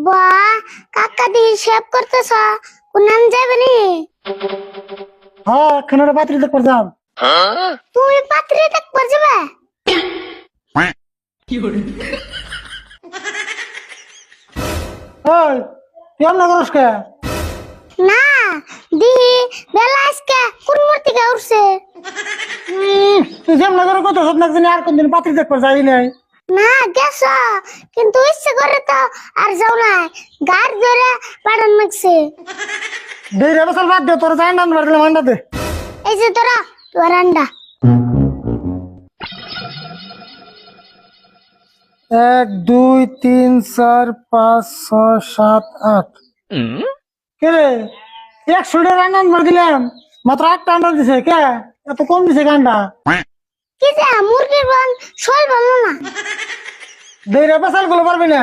বাহ, কাকা দি হিসাব করতেছ, কোনান যাবে নি? হ্যাঁ খানাটা পাত্রী দেখবার যাম। তুমি পাত্রী দেখবার যাবে? ওই তুই এমন করস কে? না, দিহি বেলা আজকে কোন মূর্তি কে উঠছে? তুই যেমন করে কত সব না জানি আর কোনদিন পাত্রী দেখবার যাই নাই। না গেছ, কিন্তু ইচ্ছে করে তো আর যাও না, গাড়ি ধরে পাড়ান লাগছে। দেই রে বসাল বাদ দে, তোর যাই না আনবার দিলাম আন্ডা দে। এই যে তোরা তোর আন্ডা। 1 2 3 4 5 6 7 8 কে রে 100 রান্না আনবার দিলাম, মাত্র 8টা আন্ডা দিছে কে? এত কম দিছে গান্ডা। কি যে মুরগির বন শোল ভালো না। দেই রে বসাল গুলো পারবি না।